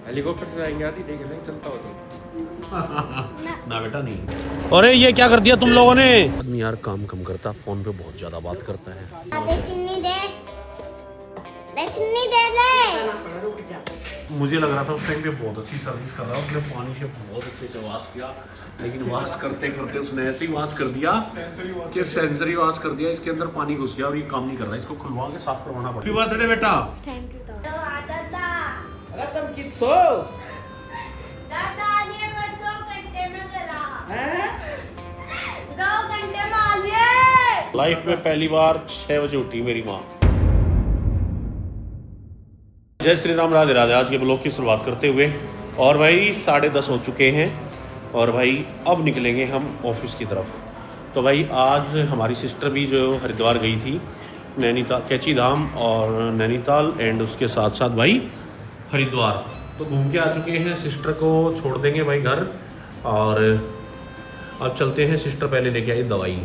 Helicopter से आएंगे आदि देख लें चलता हो तो। ना बेटा नहीं। अरे ये क्या कर दिया तुम लोगों ने? आदमी यार काम कम करता, फोन पे बहुत ज्यादा बात करता है। चीनी दे मुझे लग रहा था उस टाइम पे बहुत अच्छी सर्विस कर रहा है, उसने पानी से बहुत अच्छे से वॉश किया, लेकिन वॉश करते करते उसने ऐसे ही वॉश कर दिया कि सेंसरी वॉश कर दिया, इसके अंदर पानी घुस गया और ये काम नहीं कर रहा है, इसको खुलवा के साफ करवाना पड़ेगा। हैप्पी बर्थडे बेटा। थैंक यू अरे तुम किड सो दादा ये बस 2 घंटे में करा हैं 2 घंटे में आ गए। लाइफ में पहली बार 6 बजे उठी मेरी माँ। जय श्री राम, राधे राधे। आज के ब्लॉग की शुरुआत करते हुए और भाई 10:30 हो चुके हैं और भाई अब निकलेंगे हम ऑफिस की तरफ। तो भाई आज हमारी सिस्टर भी जो हरिद्वार गई थी, नैनीताल, कैची धाम और नैनीताल एंड उसके साथ साथ भाई हरिद्वार, तो घूम के आ चुके हैं। सिस्टर को छोड़ देंगे भाई घर और अब चलते हैं। सिस्टर पहले लेके आई दवाई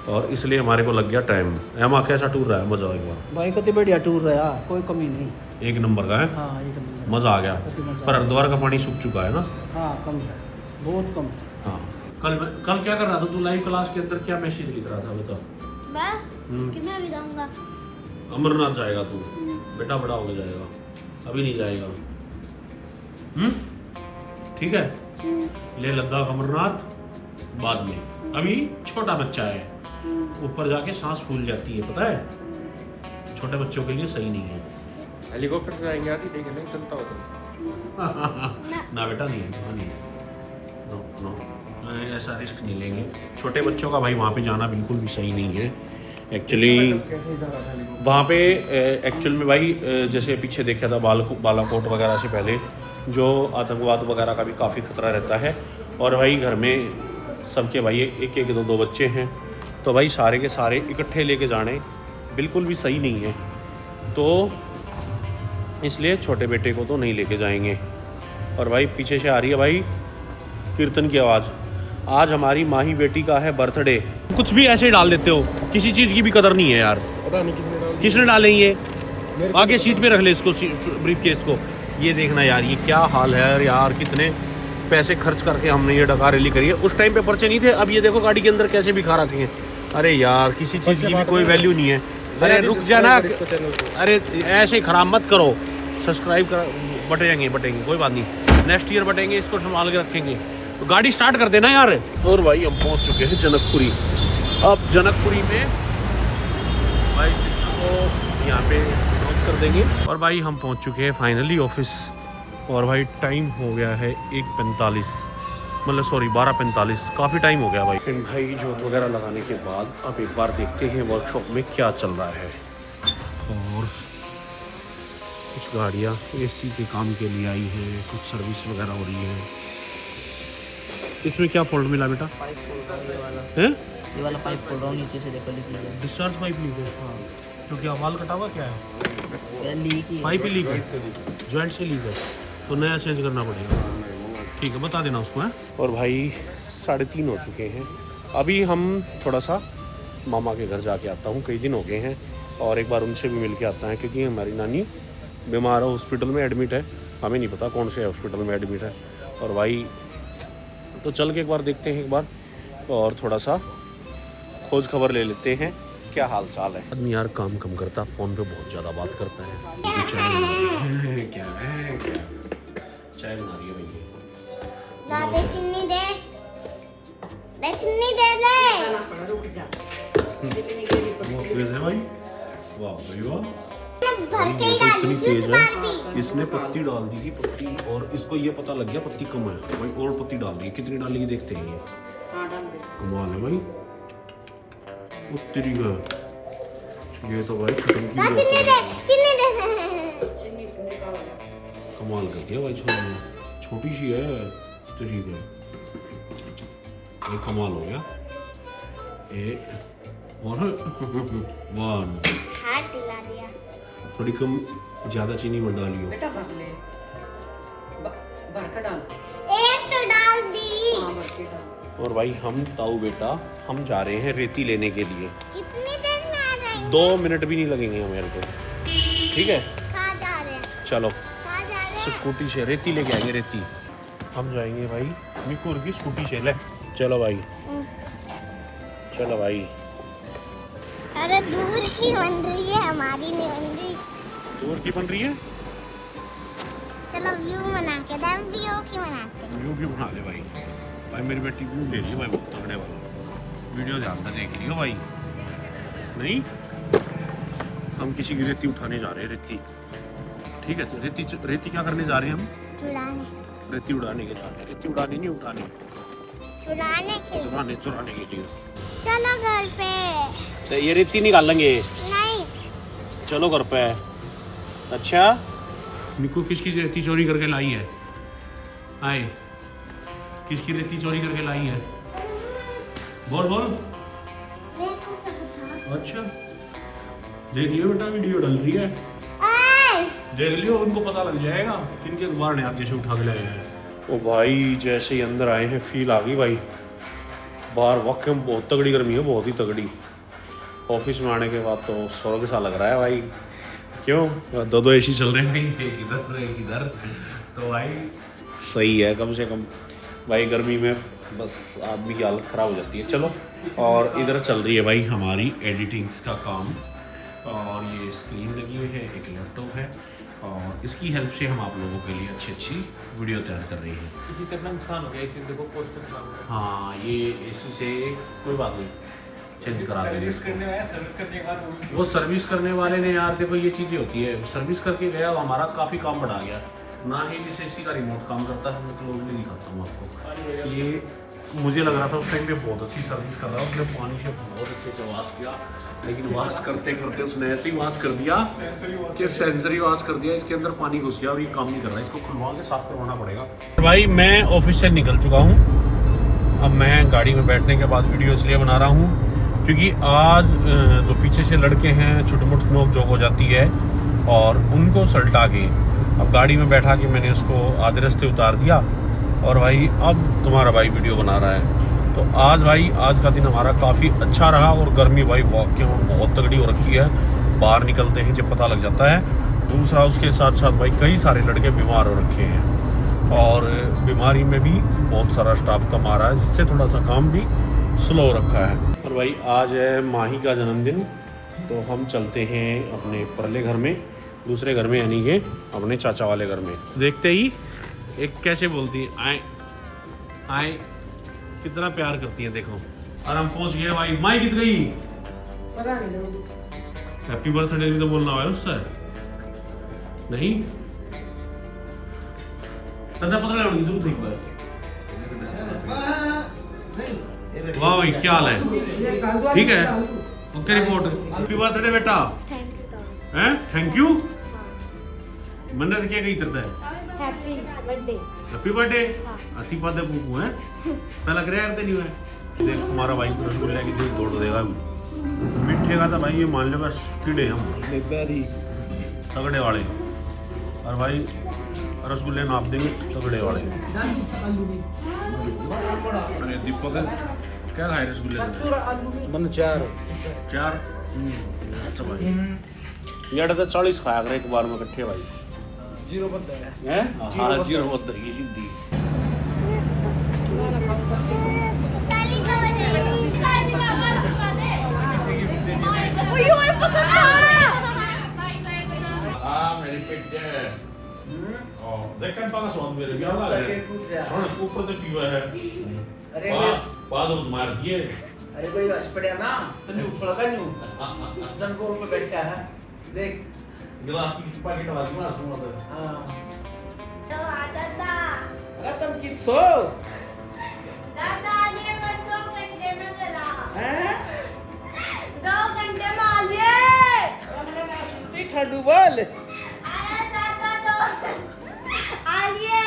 और इसलिए हमारे को लग गया टाइम। एमा कैसा टूर रहा है? मजा एक बार भाई कति बढ़िया टूर रहा, कोई कमी नहीं, एक नंबर का है। हाँ एक नंबर, मज़ा आ गया। मज़ा पर हरिद्वार का पानी सूख चुका है ना? हाँ कम है, बहुत कम। हाँ। कल क्या कर रहा था तू? लाइव क्लास के अंदर क्या मैसेज लिख रहा था बता? मैं कि मैं भी जाऊंगा। अमरनाथ जाएगा तू? बेटा बड़ा हो जाएगा, अभी नहीं जाएगा। ठीक है, ले लद्दाख अमरनाथ बाद में, अभी छोटा बच्चा है, ऊपर जाके सांस फूल जाती है, पता है? छोटे बच्चों के लिए सही नहीं है। हेलीकॉप्टर से आएंगे आदि देख लें चलता हो तो। ना बेटा नहीं, नहीं, नो नो, ऐसा रिस्क नहीं लेंगे। छोटे बच्चों का भाई वहाँ पे जाना बिल्कुल भी सही नहीं है एक्चुअली। वहाँ पे एक्चुअल में भाई जैसे पीछे देखा था बालाकोट वगैरह से पहले जो आतंकवाद वगैरह का भी काफ़ी खतरा रहता है, और भाई घर में सबके भाई एक एक दो बच्चे हैं, तो भाई सारे के सारे इकट्ठे लेके जाने बिल्कुल भी सही नहीं है, तो इसलिए छोटे बेटे को तो नहीं लेके जाएंगे। और भाई पीछे से आ रही है भाई कीर्तन की आवाज़। आज हमारी माही बेटी का है बर्थडे। कुछ भी ऐसे डाल देते हो, किसी चीज़ की भी कदर नहीं है यार। पता नहीं किसने डाले ये? आगे सीट पे रख ले इसको, ब्रीफ केस को। ये देखना यार, ये क्या हाल है यार, कितने पैसे खर्च करके हमने ये डकार रैली करी है। उस टाइम पे पर्चे नहीं थे, अब ये देखो गाड़ी के अंदर कैसे भी खा रखे हैं। अरे यार किसी चीज़ की भी कोई वैल्यू नहीं है। अरे रुक जाना, अरे ऐसे खराब मत करो। सब्सक्राइब कर, बटेंगे कोई बात नहीं, नेक्स्ट ईयर बटेंगे, इसको संभाल के रखेंगे। तो गाड़ी स्टार्ट कर देना यार। और भाई हम पहुंच चुके हैं जनकपुरी। अब जनकपुरी में भाई को यहाँ पे ड्रॉप कर देंगे और भाई हम पहुंच चुके हैं फाइनली ऑफिस। और भाई टाइम हो गया है 1:45, मतलब सॉरी 12:45, काफ़ी टाइम हो गया भाई। भाई जोत वगैरह लगाने के बाद अब एक बार देखते हैं वर्कशॉप में क्या चल रहा है। और कुछ गाड़ियाँ एसी के काम के लिए आई हैं, कुछ सर्विस वगैरह हो रही है। इसमें क्या फॉल्ट मिला बेटा? हैं? ये वाला पाइप खोल रहा हूँ, नीचे से देखो लीक है। डिस्चार्ज पाइप लीक है। हाँ, तो क्या वाल कटा हुआ क्या है? लीक ही पाइप ही लीक है, जॉइंट से लीक है, तो नया चेंज करना पड़ेगा। ठीक है, बता देना उसको है। और भाई 3:30 हो चुके हैं। अभी हम थोड़ा सा मामा के घर जाके आता हूँ, कई दिन हो गए हैं, और एक बार उनसे भी मिल के आता है, क्योंकि हमारी नानी बीमार है, हॉस्पिटल में एडमिट है। हमें नहीं पता कौन से हॉस्पिटल में एडमिट है। और भाई तो चल के एक बार देखते हैं एक बार, और थोड़ा सा खोज खबर ले लेते हैं क्या हाल चाल है। आदमी यार काम कम करता, फ़ोन पे बहुत ज़्यादा बात करता है। चाय बना रही है, क्या है, चाय बना रही है भाई। दादा चीनी दे चीनी दे बहुत तेज है भाई, वाह भाई वाह। भर के ये तो इतनी डाली तेज है, इसने पत्ती डाल दी थी, पत्ती, और इसको ये पता लग गया पत्ती कम है भाई, और पत्ती डाल दी। कितनी डालेगी देखते हैं। ये कमाल है भाई, उत्तरी का ये तो भाई छटन की कमाल कर दिया भाई। छोटी सी है, ठीक है, ये कमाल हो गया। एक और 1 हाथ दिला दिया। थोड़ी कम ज्यादा चीनी मत डालियो बेटा, भर ले, भर का डाल, एक तो डाल दी। हाँ भर के डाल। और भाई हम ताऊ बेटा हम जा रहे हैं रेती लेने के लिए। कितनी देर में आ जाएंगे? 2 मिनट भी नहीं लगेंगे हमारे को, ठीक है? कहाँ जा रहे हैं? चलो कहाँ जा रहे हैं? स्कूटी से रेती लेके आएंगे, रेती हम जाएंगे भाई मिकुर की स्कूटी से। ले चलो भाई, चलो भाई। अरे दूर की बन रही है, हमारी नहीं बन रही। दूर की बन रही है, चलो व्यू बना के दम व्यू की बनाते हैं। व्यू भी बना ले भाई। भाई मेरी बेटी व्यू ले लियो भाई, बहुत तगड़े वाला वीडियो ध्यान से देख लियो भाई। नहीं हम किसी की रेती उठाने जा रहे हैं, रेती। ठीक है, तो रेती क्या करने जा रहे हैं हम? चुराने। रेती उड़ाने के जा रहे हैं। रेती उड़ाने नहीं, उठाने, चुराने के लिए। चलो घर पे। तो ये रेती निकाल लेंगे। नहीं चलो घर पे। अच्छा मिकू किसकी रेती चोरी करके लाई है? आए किसकी रेती चोरी करके लाई है? बोल बोल। अच्छा देख लियो बेटा, वीडियो डल रही है, देख लियो, उनको पता लग जाएगा किनके अखबार ने आगे से उठा के लाए हैं। ओ भाई जैसे ही अंदर आए हैं फील आ गई भाई, बाहर वाकई में बहुत तगड़ी गर्मी है, बहुत ही तगड़ी। ऑफिस में आने के बाद तो स्वर्ग सा लग रहा है भाई। क्यों? दो एसी चल रहे हैं, एक इधर एक इधर, तो भाई सही है कम से कम भाई। गर्मी में बस आदमी की हालत ख़राब हो जाती है। चलो, और इधर चल रही है भाई हमारी एडिटिंग्स का काम, और ये स्क्रीन लगी हुई है, एक लैपटॉप है, और इसकी हेल्प से हम आप लोगों के लिए अच्छी अच्छी वीडियो तैयार कर रही हैं। इसी से अपना नुकसान हो गया, इसी देखो पोस्टर खराब हो गया। हाँ ये इसी से कोई बात नहीं, चेंज करा देंगे। सर्विस करने आया, सर्विस करने के बाद वो सर्विस करने वाले ने यार देखो ये चीज़ें होती है, सर्विस करके गया तो हमारा काफ़ी काम बढ़ा गया। ना ही जैसे इसी का रिमोट काम करता है, मैं क्लोजली दिखाता हूँ आपको। ये मुझे लग रहा था उस टाइम पे बहुत अच्छी सर्विस कर रहा है, उसने पानी से बहुत अच्छे से वॉश किया, लेकिन वॉश करते करते उसने ऐसे ही वॉश कर दिया कि सेंसरी वॉश कर दिया, इसके अंदर पानी घुस गया, अभी काम नहीं कर रहा है, इसको खुलवा के साफ करवाना पड़ेगा। भाई मैं ऑफिस से निकल चुका हूँ, अब मैं गाड़ी में बैठने के बाद वीडियो इसलिए बना रहा हूँ क्योंकि आज जो पीछे से लड़के हैं छोटे मोटे नोक झोंक हो जाती है, और उनको सल्टा के अब गाड़ी में बैठा के मैंने उसको आधे रास्ते उतार दिया, और भाई अब तुम्हारा भाई वीडियो बना रहा है। तो आज भाई आज का दिन हमारा काफ़ी अच्छा रहा, और गर्मी भाई वाकई में बहुत तगड़ी हो रखी है, बाहर निकलते हैं जब पता लग जाता है। दूसरा उसके साथ साथ भाई कई सारे लड़के बीमार हो रखे हैं, और बीमारी में भी बहुत सारा स्टाफ कम आ रहा है, जिससे थोड़ा सा काम भी स्लो रखा है। और भाई आज है माही का जन्मदिन, तो हम चलते हैं अपने परले घर में, दूसरे घर में यानी कि अपने चाचा वाले घर में। देखते ही एक कैसे बोलती है आए आए, कितना प्यार करती है देखो। और हम पहुंच गए भाई। माई कित गई? हैप्पी बर्थडे भी तो बोलना है उससे, नहीं तन्ना पता लगा जरूर एक बार। वाह भाई क्या हाल है? ठीक है, ओके रिपोर्ट। हैप्पी बर्थडे बेटा। हैं थैंक यू। मन्नत क्या कही करता है? Happy birthday. Happy birthday. अस्सी पादे पूछू है पहला करे करते नहीं है। देख हमारा भाई रसगुल्ले की देख दौड़ देगा, मीठे का था भाई ये मान लो बस कीड़े हम तगड़े वाले, और भाई रसगुल्ले नाप देंगे तगड़े वाले। अरे दीपक क्या खाए रसगुल्ले? मन चार अच्छा भाई ये तो 40 खाया कर एक बार में इकट्ठे भाई। जीरो बंद है। हाँ जीरो बंद की सिद्धि। मेरी पिक्चर देख kan panas waktu biar biar lah ya. Soalnya kuper tuh juga ya. Pak tuh मार दिए। अरे भाई बस पड़े ना तो न्यू लगा न्यू जन को पे बैठा है देख गिलास की पैकेट वाली मार सुना तो। हां तो दादा रतन कित सो दादा ये बस 2 घंटे में करा हैं 2 घंटे में आ लिए। अरे ना सुनती ठंडू बोल अरे दादा 2 आ लिए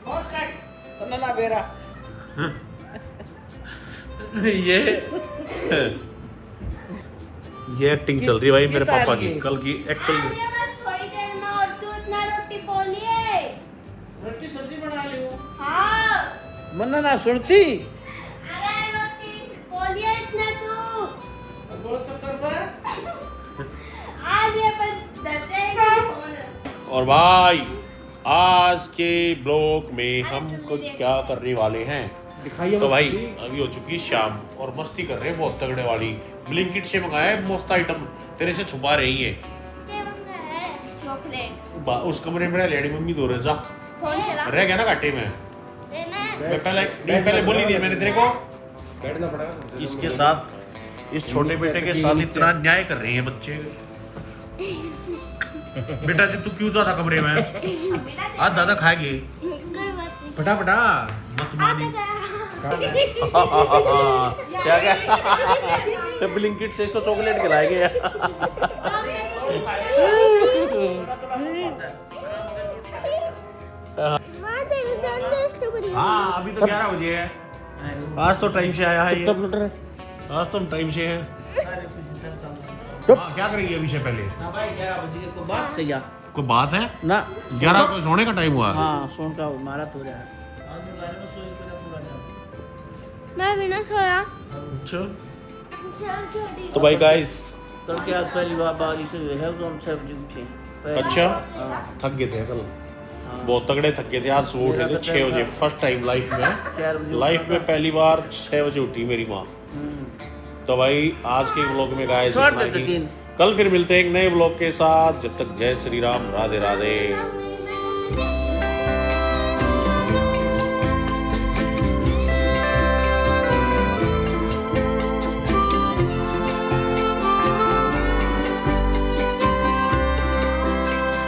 और कट तन्ना ना बेरा ये एक्टिंग चल रही है भाई मेरे पापा की, कल की एक्चुअल। आलिए बस थोड़ी देर में और तू इतना रोटी पोलिए। रोटी सब्जी बना लियो। हाँ मन्ना ना सुनती अरे रोटी पोलिए इतना तू बोल सकता पर आलिए बस दते और भाई आज के ब्लॉग में हम कुछ क्या करने वाले हैं दिखाइए तो भाई अभी हो चुकी शाम और मस्ती कर रहे हैं बहुत तगड़े वाली। ब्लिंकिट से मंगाया है मस्त आइटम, तेरे से छुपा रही है। चॉकलेट उस कमरे में रह लेनी मम्मी दो रजा फोन चला रह गया ना घाटे में। देना है। मैं पहले बोली थी मैंने तेरे को। बैठना पड़ेगा इसके साथ इस छोटे बेटे के साथ इतना न्याय कर रहे हैं बच्चे। बेटा जी तू क्यों ज्यादा कमरे में आज दादा खाएगी कोई बात नहीं। फटाफटा मत मानी। क्या क्या ब्लिंकिट से इसको चॉकलेट खिलाएंगे। मां तेरी दोस्त तो बड़ी हाँ अभी तो 11 बजे है। आज तो टाइम से आया है ये। आज तो हम टाइम से हैं। हाँ, क्या करेंगे अभी से पहले ना भाई 11 बजे को बात सही है कोई बात है ना 11 को सोने का टाइम हुआ। हाँ सोन का मारा तो रहा मैं भी ना सोया। अच्छा चल छोटी तो भाई गाइस कल के आज पहली बार बारिश हुई है तो हम सब जी उठे पहले- अच्छा हाँ, थक गए थे कल हाँ। बहुत तगड़े थक गए थे। आज सुबह उठे थे 6 बजे फर्स्ट टाइम लाइफ में। 4 बजे लाइफ में पहली बार 6 बजे उठी मेरी माँ। तो भाई आज के ब्लॉग में गाइस छोड़ इतना देते ही। तीन। कल फिर मिलते हैं एक नए ब्लॉग के साथ। जब तक जय श्री राम, राधे राधे।